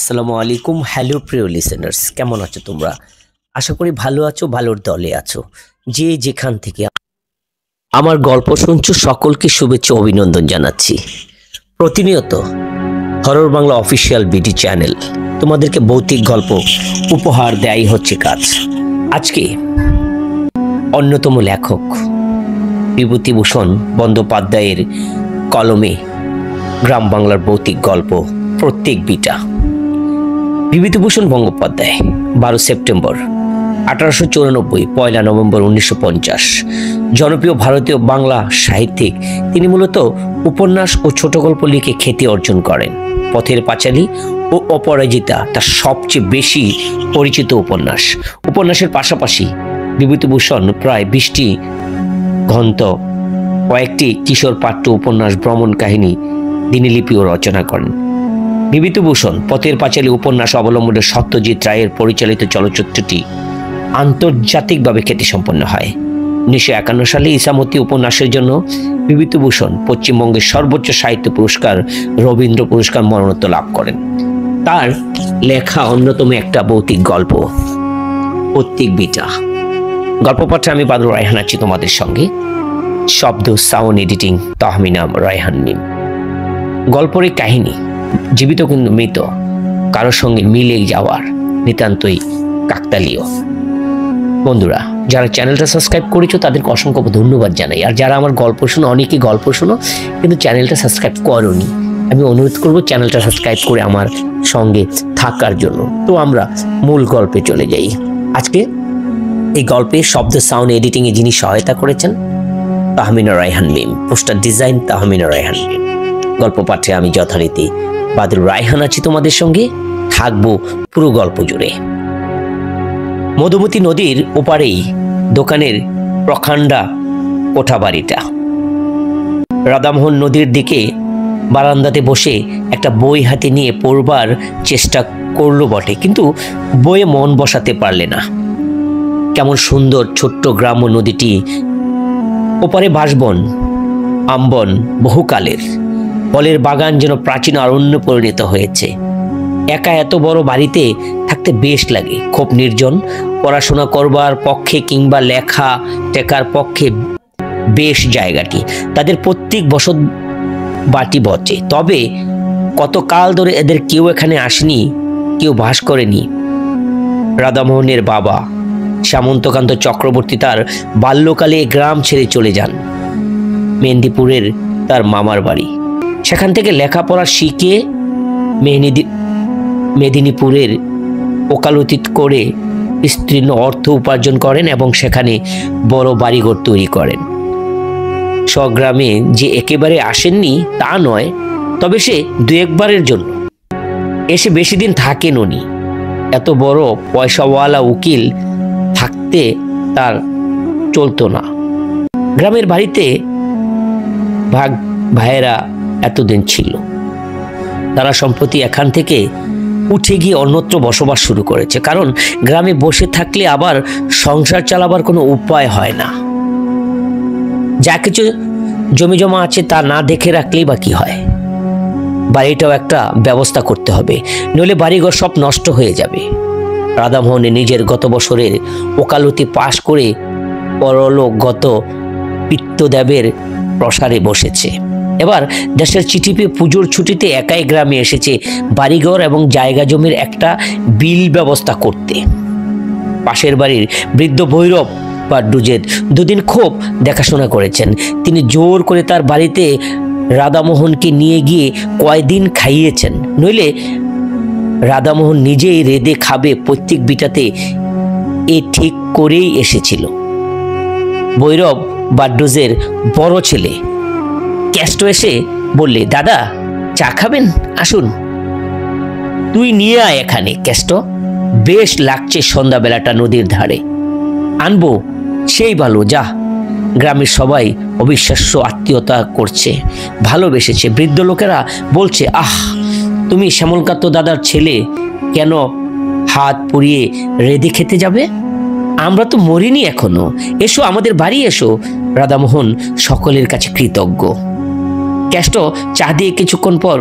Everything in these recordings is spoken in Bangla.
আসসালামু আলাইকুম। হ্যালো প্রিয় লিসেনার্স, কেমন আছো তোমরা? আশা করি ভালো আছো, ভালোর দলে আছো। যে যেখান থেকে আমার গল্প শুনছো সকলকে শুভেচ্ছা অভিনন্দন জানাচ্ছি। প্রতিনিয়ত horror Bangla official BD channel তোমাদেরকে ভৌতিক গল্প উপহার দেয়াই হচ্ছে কাজ। আজকে অন্যতম লেখক বিভূতিভূষণ বন্দ্যোপাধ্যায়ের কলমে গ্রাম বাংলার ভৌতিক গল্প প্রত্যেক beta. Bibhutibhushan Bandyopadhyay 12 September 1894, 1 November 1950 জনপ্রিয় ভারতীয় বাংলা সাহিত্যিক। তিনি মূলত উপন্যাস ও ছোট গল্প লিখে খ্যাতি অর্জন করেন। পথের পাঁচালী ও অপরাজিতা তার সবচেয়ে বেশি পরিচিত উপন্যাস। উপন্যাসের পাশাপাশি বিভূতিভূষণ প্রায় 20টি গ্রন্থ, কয়েকটি কিশোর পাঠ্য উপন্যাস, ভ্রমণ কাহিনী, দিনলিপিও রচনা করেন। বিভূতিভূষণ পথের পাঁচালী উপন্যাস অবলম্বনে সত্যজিৎ রায়ের পরিচালিত চলচ্চিত্রটি আন্তর্জাতিকভাবে খ্যাতিসম্পন্ন হয়। 1951 সালে ইসামতি উপন্যাসের জন্য বিভূতিভূষণ পশ্চিমবঙ্গের সর্বোচ্চ সাহিত্য পুরস্কার রবীন্দ্র পুরস্কার মরণোত্তর লাভ করেন। তার লেখা অন্যতম একটা ভৌতিক গল্প প্রত্যেক বিটা। গল্প পাঠে আমি বাদরুর রায়হান আছি তোমাদের সঙ্গে। শব্দ সাউন্ড এডিটিং তাহমিনা রায়হান মিম। গল্পের কাহিনী জীবিত কিন্তু মৃত, কারোর সঙ্গে মিলে যাওয়ার নিতান্তই কাকতালীয়। বন্ধুরা, যারা চ্যানেলটা সাবস্ক্রাইব করেছো তাদেরকে অসংখ্য ধন্যবাদ জানাই। আর যারা আমার গল্প শোনো, অনেকেই গল্প শোনো কিন্তু চ্যানেলটা সাবস্ক্রাইব করোনি, আমি অনুরোধ করব চ্যানেলটা সাবস্ক্রাইব করে আমার সঙ্গে থাকার জন্য। তো আমরা মূল গল্পে চলে যাই। আজকে এই গল্পে শব্দ সাউন্ড এডিটিং এ যিনি সহায়তা করেছেন তাহমিনা রায়হান মিম, পোস্টার ডিজাইন তাহমিনা রায়হান মিম। গল্প পাঠে আমি যথারীতি বাদরুর রায়হান আছি তোমাদের সঙ্গে, থাকবো পুরো গল্প জুড়ে। মধুমতি নদীর ওপারেই দোকানের প্রখান্ডা কোঠা বাড়িটা। রাধামোহন নদীর দিকে বারান্দাতে বসে একটা বই হাতে নিয়ে পড়বার চেষ্টা করলো বটে, কিন্তু বইয়ে মন বসাতে পারলে না। কেমন সুন্দর ছোট্ট গ্রাম্য নদীটি, ওপারে বাঁশবন, আমবন বহুকালের, ফলের বাগান যেন প্রাচীন অরণ্য পরিণত হয়েছে। একা এত বড় বাড়িতে থাকতে বেশ লাগে, খুব নির্জন। পড়াশোনা করবার পক্ষে কিংবা লেখা টেকার পক্ষে বেশ জায়গাটি। তাদের প্রত্যেক বসত বাটি বটে, তবে কতকাল ধরে এদের কেউ এখানে আসেনি, কেউ বাস করেনি। রাধামোহনের বাবা সামন্তকান্ত চক্রবর্তী তার বাল্যকালে গ্রাম ছেড়ে চলে যান মেদিনীপুরের তার মামার বাড়ি। সেখান থেকে লেখাপড়া শিখে মেদিনীপুরের ওকালতি করে বিস্তীর্ণ অর্থ উপার্জন করেন এবং সেখানে বড় বাড়িঘর তৈরি করেন। স্বগ্রামে যে একেবারে আসেননি তা নয়, তবে সে দু একবারের জন্য এসে বেশি দিন থাকেন উনি। এত বড় পয়সাওয়ালা উকিল থাকতে তার চলতো না। গ্রামের বাড়িতে ভাইয়েরা এতদিন ছিল, তারা সম্প্রতি এখান থেকে উঠে গিয়ে অন্যত্র বসবাস শুরু করেছে। কারণ গ্রামে বসে থাকলে আবার সংসার চালাবার কোনো উপায় হয় না। যা কিছু জমি জমা আছে তা না দেখে রাখলেই বা কি হয়। বাড়িটাও একটা ব্যবস্থা করতে হবে, নইলে বাড়িঘর সব নষ্ট হয়ে যাবে। রাধামোহনে নিজের গত বছরের ওকালতি পাশ করে পরলোকগত পিত্তদেবের প্রসারে বসেছে। এবার দেশের চিঠি পেয়ে পুজোর ছুটিতে একাই গ্রামে এসেছে বাড়িঘর এবং জায়গা জমির একটা বিল ব্যবস্থা করতে। পাশের বাড়ির বৃদ্ধ ভৈরব বা ডুজেদ দুদিন খুব দেখাশোনা করেছেন। তিনি জোর করে তার বাড়িতে রাধামোহনকে নিয়ে গিয়ে কয়দিন খাইয়েছেন, নইলে রাধামোহন নিজেই রেঁধে খাবে প্রত্যেক বিটাতে, এ ঠিক করেই এসেছিল। ভৈরব বাড্ডুজের বড় ছেলে কেষ্ট এসে বললে, দাদা চা খাবেন? আসুন। তুই নিয়ে আয় এখানে কেষ্ট, বেশ লাগছে সন্ধ্যাবেলাটা নদীর ধারে। আনবো, সেই ভালো, যা। গ্রামের সবাই অবিশ্বাস্য আত্মীয়তা করছে, ভালোবেসেছে। বৃদ্ধ লোকেরা বলছে, আহ, তুমি শ্যামলকান্ত দাদার ছেলে, কেন হাত পুড়িয়ে রেঁধে খেতে যাবে? আমরা তো মরিনি এখনো, এসো আমাদের বাড়ি এসো। রাধামোহন সকলের কাছে কৃতজ্ঞ। কেষ্ট চা দিয়ে কিছুক্ষণ পর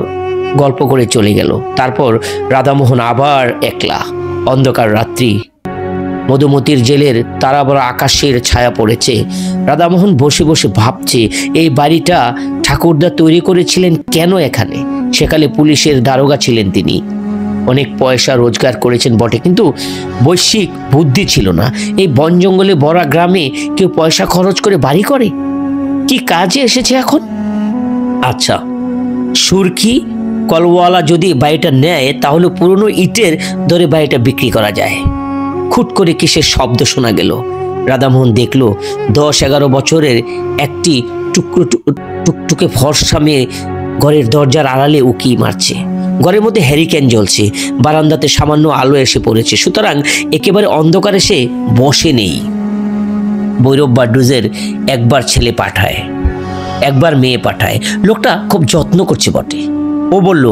গল্প করে চলে গেল। তারপর রাধামোহন আবার একলা। অন্ধকার রাত্রি, মধুমতির জেলের তারাভরা আকাশের ছায়া পড়েছে। রাধামোহন বসে বসে ভাবছে, এই বাড়িটা ঠাকুরদা তৈরি করেছিলেন কেন এখানে? সেকালে পুলিশের দারোগা ছিলেন তিনি। অনেক পয়সা রোজগার করেছেন বটে, কিন্তু বৈশ্বিক বুদ্ধি ছিল না। এই বন জঙ্গলে ভরা গ্রামে কেউ পয়সা খরচ করে বাড়ি করে? কি কাজে এসেছে এখন? আচ্ছা, সুরকি কলওয়ালা যদি বাড়িটা নেয়, তাহলে পুরনো ইটের দরে বাড়িটা বিক্রি করা যায়। খুট করে কিসের শব্দ শোনা গেল। রাধামোহন দেখল 10-11 বছরের একটি টুকটুকে ফর্সা মেয়ে ঘরের দরজার আড়ালে উকি মারছে। ঘরের মধ্যে হ্যারিকেন জ্বলছে, বারান্দাতে সামান্য আলো এসে পড়েছে, সুতরাং একেবারে অন্ধকারে সে বসে নেই। ভৈরব বাড্ডুজের একবার ছেলে পাঠায়, একবার মেয়ে পাঠায়। লোকটা খুব যত্ন করছে বটে। ও বলল,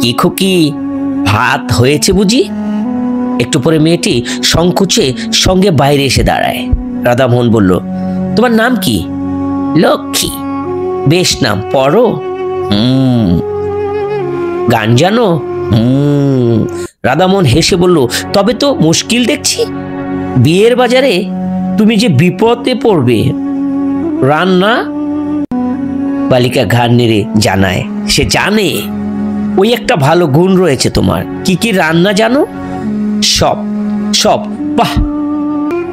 কি খুকি, ভাত হয়েছে বুঝি? একটু পরে মেয়েটি সংকোচে সঙ্গে বাইরে এসে দাঁড়ায়। রাধামোহন বলল, তোমার নাম কি? লক্ষ্মী। বেশ নাম, পড়ো? গান জানো? রাধামোহন হেসে বলল, তবে তো মুশকিল দেখছি। বিয়ের বাজারে তুমি যে বিপদে পড়বে। রান্না? বালিকা ঘাড় নেড়ে জানায়, সে জানে। ওই একটা ভালো গুণ রয়েছে তোমার। কি কি রান্না জানো? সব। সব? বাহ,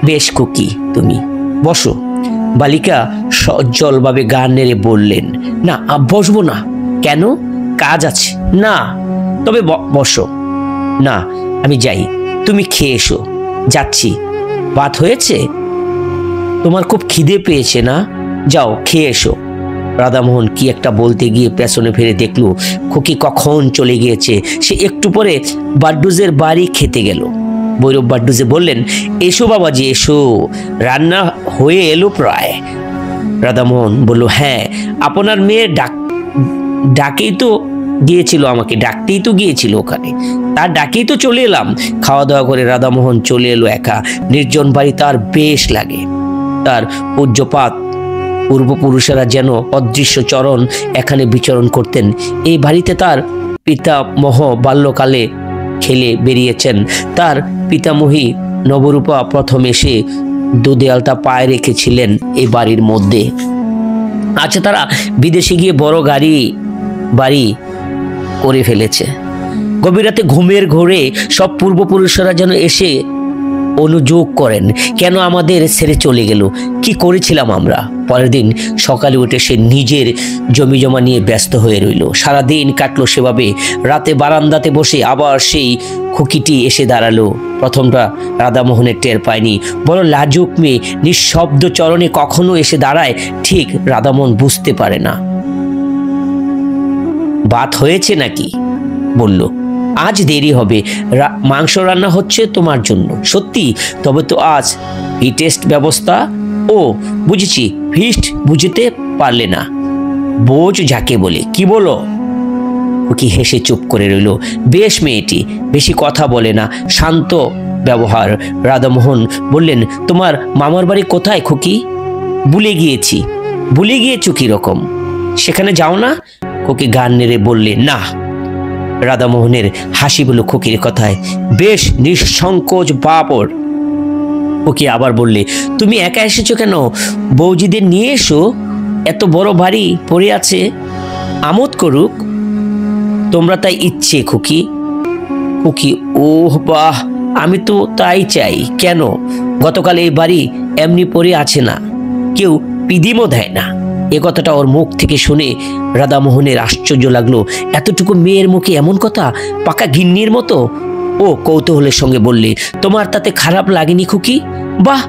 বেশ খুকি, তুমি বসো। বালিকা সজ্জলভাবে ঘাড় নেড়ে বললেন, না, বসবো না। কেন? কাজ আছে। না, তবে বসো। না, আমি যাই, তুমি খেয়ে এসো। যাচ্ছি। ভাত হয়েছে? তোমার খুব খিদে পেয়েছে না? যাও খেয়ে এসো। রাধামোহন কি একটা বলতে গিয়ে পেছনে ফিরে দেখল খুকি কখন চলে গিয়েছে। সে একটু পরে বাড্ডুজের বাড়ি খেতে গেল। ভৈরব বাড্ডুজে বললেন, এসো বাবাজি, এসো, রান্না হয়ে এলো প্রায়। রাধামোহন বলল, হ্যাঁ, আপনার মেয়ে ডাকেই তো গিয়েছিল, আমাকে ডাকতেই তো গিয়েছিল ওখানে, তার ডাকেই তো চলে এলাম। খাওয়া দাওয়া করে রাধামোহন চলে এলো একা। নির্জন বাড়ি তার বেশ লাগে। তার পূজ্যপাত পূর্বপুরুষেরা যেন অদৃশ্য চরণ এখানে বিচরণ করতেন। এই বাড়িতে তার পিতামহ বাল্যকালে খেলে বেরিয়েছেন। তার পিতামহী নবরূপা প্রথম এসে দুদেয়ালটা পায়ে রেখেছিলেন এই বাড়ির মধ্যে। আচ্ছা, তারা বিদেশে গিয়ে বড় বাড়ি করে ফেলেছে। গভীর রাতে ঘুমের ঘোরে সব পূর্বপুরুষরা যেন এসে অনুযোগ করেন, কেন আমাদের ছেড়ে চলে গেল, কি করেছিলাম আমরা। পরের দিন সকালে উঠে সে নিজের জমি জমা নিয়ে ব্যস্ত হয়ে রইল। সারাদিন কাটলো সেভাবে। রাতে বারান্দাতে বসে আবার সেই খুকিটি এসে দাঁড়ালো। প্রথমটা রাধামোহনের টের পায়নি। বড় লাজুক মেয়ে, নিঃশব্দ চরণে কখনো এসে দাঁড়ায় ঠিক রাধামোহন বুঝতে পারে না। ভাত হয়েছে নাকি? বলল, আজ দেরি হবে, মাংস রান্না হচ্ছে তোমার জন্য। সত্যি? তবে তো আজ ফিস্ট ব্যবস্থা। ও বুঝেছি, ফিস্ট বুঝতে পারলে না, বোঝ যাকে বলে। কি বলো? খুকি হেসে চুপ করে রইল। বেশ মেয়েটি, বেশি কথা বলে না, শান্ত ব্যবহার। রাধামোহন বললেন, তোমার মামার বাড়ি কোথায় খুকি? ভুলে গিয়েছি। ভুলে গিয়েছো কিরকম? সেখানে যাও না? খুকি গান নেড়ে বললে, না। রাধামোহনের হাসি বলল খুকির কথায়। বেশ নিঃসংকোচ বাপর। খুকি আবার বললে, তুমি একা এসেছো কেন? বৌজিদের নিয়ে এসো, এত বড় বাড়ি পড়ে আছে, আমোদ করুক। তোমরা তাই ইচ্ছে খুকি? খুকি, ও বাহ, আমি তো তাই চাই। কেন? গতকাল এই বাড়ি এমনি পড়ে আছে না, কেউ পিদিমও দেয় না। এ কথাটা ওর মুখ থেকে শুনে রাধামোহনের আশ্চর্য লাগলো। এতটুকু মেয়ের মুখে এমন কথা, পাকা গিন্নির মতো। ও কৌতূহলের সঙ্গে বললে, তোমার তাতে খারাপ লাগেনি খুকি? বাহ,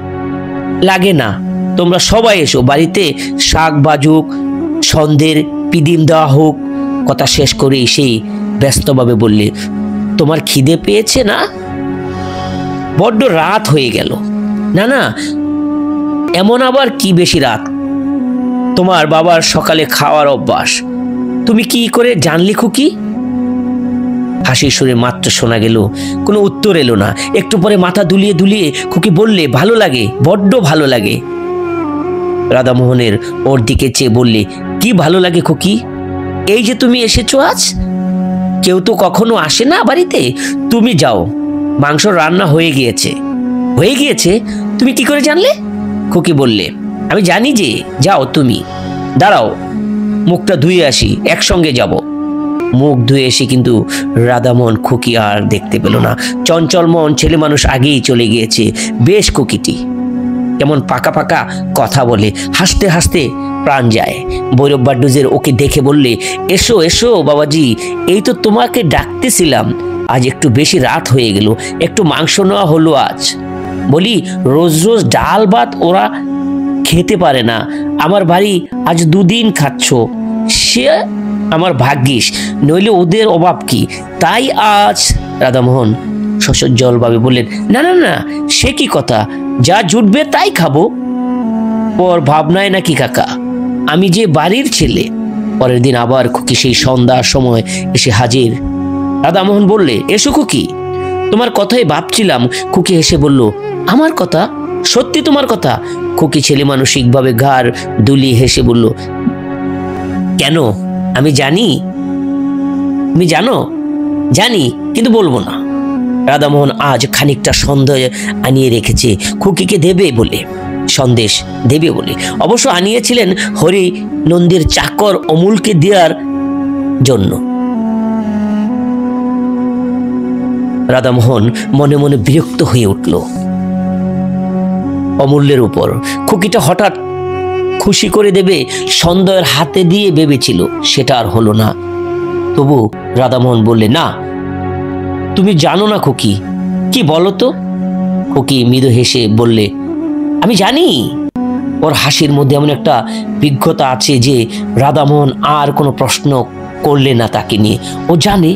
লাগে না। তোমরা সবাই এসো, বাড়িতে শাক বাজুক, সন্ধ্যের পিদিম দেওয়া হোক। কথা শেষ করেই সেই ব্যস্তভাবে বললে, তোমার খিদে পেয়েছে না? বড্ড রাত হয়ে গেল। না না, এমন আবার কি বেশি রাত? তোমার বাবার সকালে খাওয়ার অভ্যাস। তুমি কি করে জানলি খুকি? হাসির সুরে মাত্র শোনা গেল, কোনো উত্তর এলো না। একটু পরে মাথা দুলিয়ে দুলিয়ে খুকি বললে, ভালো লাগে, বড্ড ভালো লাগে। রাধামোহনের ওর দিকে চেয়ে বললে, কি ভালো লাগে খুকি? এই যে তুমি এসেছো আজ, কেউ তো কখনো আসে না বাড়িতে। তুমি যাও, মাংস রান্না হয়ে গিয়েছে। হয়ে গিয়েছে? তুমি কি করে জানলে? খুকি বললে। আমি জানি যে, যাও তুমি। দাঁড়াও, মুখটা ধুয়ে আসি, একসঙ্গে যাব। মুখ ধুয়ে এসে কিন্তু রাধামোহন খুকি আর দেখতে পেল না। চঞ্চল মন ছেলে মানুষ আগেই চলে গিয়েছে। বেশ খুকিটি কেমন পাকা পাকা কথা বলে, হাসতে হাসতে প্রাণ যায়। ভৈরব বাড্ডুজের ওকে দেখে বললে, এসো এসো বাবাজি, এই তো তোমাকে ডাকতেছিলাম। আজ একটু বেশি রাত হয়ে গেল, একটু মাংস নেওয়া হলো আজ। বলি, রোজ রোজ ডাল ভাত ওরা খেতে পারে না। আমার বাড়ি আজ দুদিন খাচ্ছ, সে আমার ভাগ্যিস, নইলে ওদের অভাব কি। তাই আজ। রাধামোহন সসজ্জলভাবে বললেন, না না না, সে কি কথা, যা জুটবে তাই খাবো। ওর ভাবনায় নাকি কাকা, আমি যে বাড়ির ছেলে। পরের দিন আবার খুকি সেই সন্ধ্যার সময় এসে হাজির। রাধামোহন বললে, এসো খুকি, তোমার কথাই ভাবছিলাম। খুকি হেসে বলল, আমার কথা? সত্যি তোমার কথা? খুকি ছেলে মানসিকভাবে ঘাড় দুলিয়ে হেসে বলল, কেন, আমি জানি। তুমি জানো? জানি, কিন্তু বলবো না। রাধামোহন আজ খানিকটা সন্দেহ আনিয়ে রেখেছে খুকিকে দেবে বলে, সন্দেশ দেবে বলে। অবশ্য আনিয়েছিলেন হরি নন্দীর চাকর অমূলকে দেওয়ার জন্য। রাধামোহন মনে মনে বিরক্ত হয়ে উঠল অমূল্যের উপর। খুকিটা হঠাৎ খুশি করে দেবে সন্দেহের হাতে দিয়ে ভেবেছিল, সেটা আর হলো না। তবু রাধামোহন বললে, না, তুমি জানো না খুকি। কি বলো তো? খুকি মৃদু হেসে বললে, আমি জানি। ওর হাসির মধ্যে এমন একটা বিজ্ঞতা আছে যে রাধামোহন আর কোনো প্রশ্ন করলে না তাকে নিয়ে। ও জানে।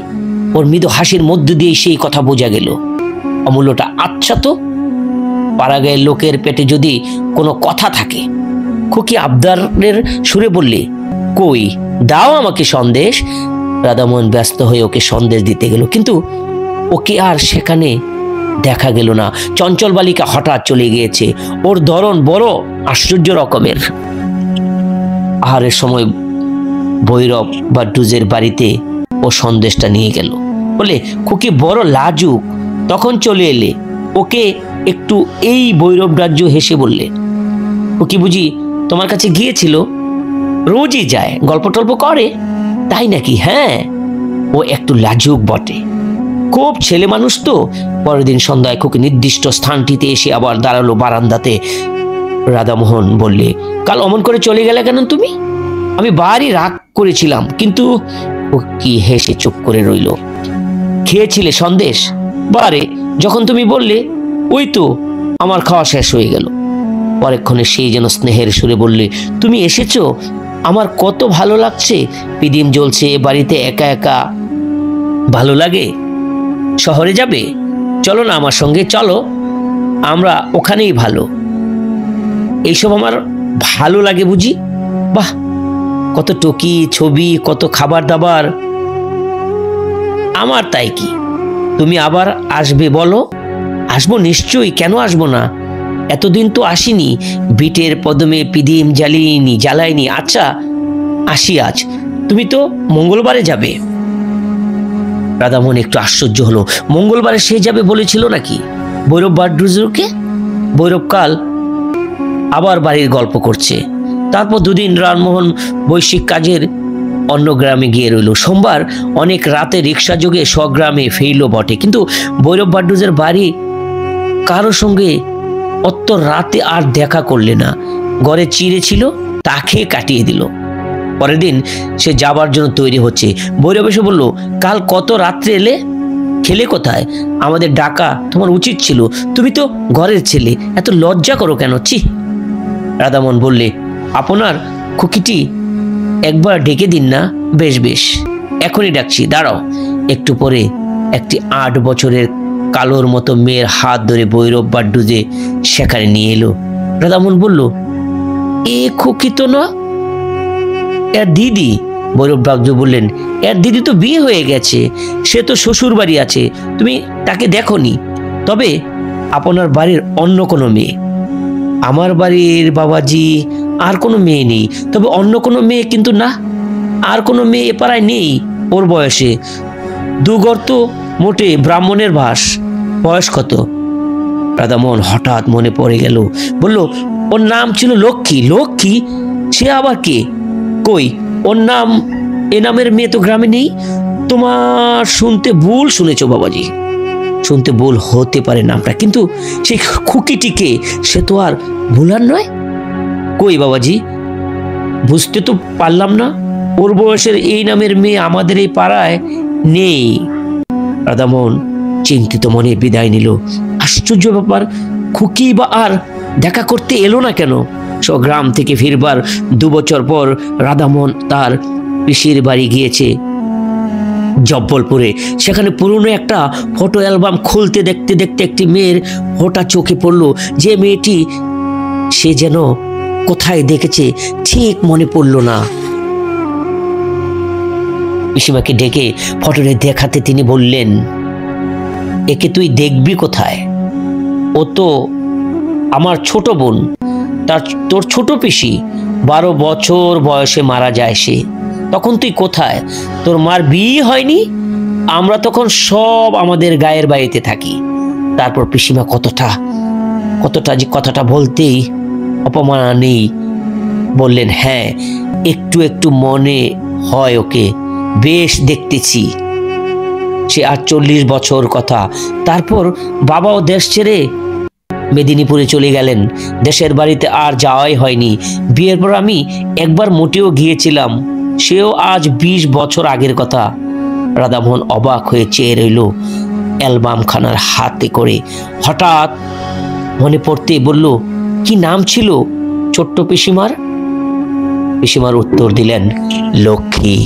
ওর মৃদু হাসির মধ্য দিয়ে সেই কথা বোঝা গেল। অমূল্যটা আচ্ছা তো, পাড়াগাঁয়ের লোকের পেটে যদি কোনো কথা থাকে। খুকি আবদারের সুরে বললে, কই, দাও আমাকে সন্দেশ। রাধামোহন ব্যস্ত হয়ে ওকে সন্দেশ দিতে গেল, কিন্তু ওকে আর সেখানে দেখা গেল না। চঞ্চল বালিকা হঠাৎ চলে গিয়েছে। ওর ধরন বড় আশ্চর্য রকমের। আহারের সময় ভৈরব বাড্ডুজের বাড়িতে ও সন্দেশটা নিয়ে গেল। বলে, খুকি বড় লাজুক, তখন চলে এলে। ওকে একটু এই ভৈরব রাজ্য হেসে বললে, খুকি বুঝি তোমার কাছে গিয়েছিল? রোজই যায়, গল্প টল্প করে। তাই নাকি? হ্যাঁ, ও একটু লাজুক বটে, খুব ছেলে মানুষ তো। পরের দিন সন্ধ্যায় খুকি নির্দিষ্ট স্থানটিতে এসে আবার দাঁড়ালো বারান্দাতে। রাধামোহন বললে, কাল অমন করে চলে গেলে কেন তুমি? আমি বাড়ি রাগ করেছিলাম, কিন্তু ও কি হেসে চুপ করে রইল। খেয়েছিলে সন্দেশ? বারে, যখন তুমি বললে, ওই তো আমার খাওয়া শেষ হয়ে গেল। পরেক্ষণে সেই যেন স্নেহের সুরে বললে, তুমি এসেছো, আমার কত ভালো লাগছে। পিদিম জ্বলছে, বাড়িতে একা একা ভালো লাগে। শহরে যাবে? চলো না আমার সঙ্গে, চলো, আমরা ওখানেই ভালো। এইসব আমার ভালো লাগে বুঝি? বাহ, কত টকি ছবি, কত খাবার দাবার। আমার তাই কি, তুমি আবার আসবে বলো? আসবো নিশ্চয়ই, কেন আসবো না? এতদিন তো আসিনি, বিটের পদমে পিদিম জ্বালাইনি। আচ্ছা, আসি আজ। তুমি তো মঙ্গলবারে যাবে। রাধামোহন একটু আশ্চর্য হলো। মঙ্গলবারে সে যাবে বলেছিল নাকি ভৈরব বাড্ডুজকে? ভৈরবকাল আবার বাড়ির গল্প করছে। তারপর দুদিন রামমোহন বৈশ্বিক কাজের অন্য গ্রামে গিয়ে রইল। সোমবার অনেক রাতে রিক্সা যোগে স্বগ্রামে ফিরল বটে, কিন্তু ভৈরব বাড্ডুজের বাড়ি কারো সঙ্গে অত রাতে আর দেখা করলে না। ঘরে চিড়ে ছিল, তা খেয়ে কাটিয়ে দিল। পরের দিন সে যাবার জন্য তৈরি হচ্ছে। ভৈরব এসে বলল, কাল কত রাত্রে এলে? খেলে কোথায়? আমাদের ডাকা তোমার উচিত ছিল, তুমি তো ঘরের ছেলে, এত লজ্জা করো কেন? ছি। রাধামোহন বললে, আপনার খুকিটি একবার ডেকে দিন না। বেশ বেশ, এখনই ডাকছি, দাঁড়াও। একটু পরে একটি 8 বছরের কালোর মতো মেয়ের হাত ধরে ভৈরব বাড্ডুজে সেখানে নিয়ে এলো। রাধামোহন বলল, এ খুকি তো না, এর দিদি। ভৈরব বাড্ডু বললেন, এর দিদি তো বিয়ে হয়ে গেছে, সে তো শ্বশুর বাড়ি আছে, তুমি তাকে দেখোনি। তবে আপনার বাড়ির অন্য কোনো মেয়ে? আমার বাড়ির বাবাজি আর কোনো মেয়ে নেই, তবে অন্য কোনো মেয়ে কিন্তু না, আর কোনো মেয়ে এ পাড়ায় নেই ওর বয়সে। দুঘর তো মোটে ব্রাহ্মণের বাস। বয়স কত? রাধামোহন হঠাৎ মনে পড়ে গেল, বলল, ওর নাম ছিল লক্ষ্মী। লক্ষ্মী? সে আবার কে? কই, ওর নাম, এ নামের মেয়ে তো গ্রামে নেই। তোমার শুনতে ভুল শুনেছো বাবাজি, শুনতে ভুল হতে পারে নামটা, কিন্তু সেই খুকিটিকে সে তো আর ভুলার নয়। কই বাবাজি, বুঝতে তো পারলাম না। ওর বয়সের এই নামের মেয়ে আমাদের এই পাড়ায় নেই। রাধামোহন চিন্তিত মনে বিদায় নিল। আশ্চর্য ব্যাপার, খুকি বা আর দেখা করতে এলো না কেন? গ্রাম থেকে ফিরবার 2 বছর পর রাধামোহন তার পিসির বাড়ি গিয়েছে জব্বলপুরে। সেখানে পুরনো একটা ফটো অ্যালবাম খুলতে দেখতে দেখতে একটি মেয়ের হঠাৎ চোখে পড়ল। যে মেয়েটি সে যেন কোথায় দেখেছে ঠিক মনে পড়ল না। পিসিমাকে ডেকে ফটোটা দেখাতে তিনি বললেন, একে তুই দেখবি কোথায়? ও তো আমার ছোট বোন, তোর ছোট পিসি। 12 বছর বয়সে মারা যায় সে। তখন তুই কোথায়? তোর মার বিয়ে হয়নি। আমরা তখন সব আমাদের গায়ের বাড়িতে থাকি। তারপর পিসিমা কতটা যে কথাটা বলতেই অপমানা নেই বললেন, হ্যাঁ, একটু একটু মনে হয় ওকে, বেশ দেখতেছি। সে 48 বছর কথা। তারপর বাবাও দেশ ছেড়ে মেদিনীপুরে চলে গেলেন। দেশের বাড়িতে আর যাওয়াই হয়নি। বিয়ের পর আমি একবার মোটেও গিয়েছিলাম, সেও আজ 20 বছর আগের কথা। রাধামোহন অবাক হয়ে চেয়ে রইল অ্যালবাম খানার হাতে করে। হঠাৎ মনে পড়তে বলল, কি নাম ছিল ছোট্ট পিসিমার? পিসিমার উত্তর দিলেন, লক্ষ্মী।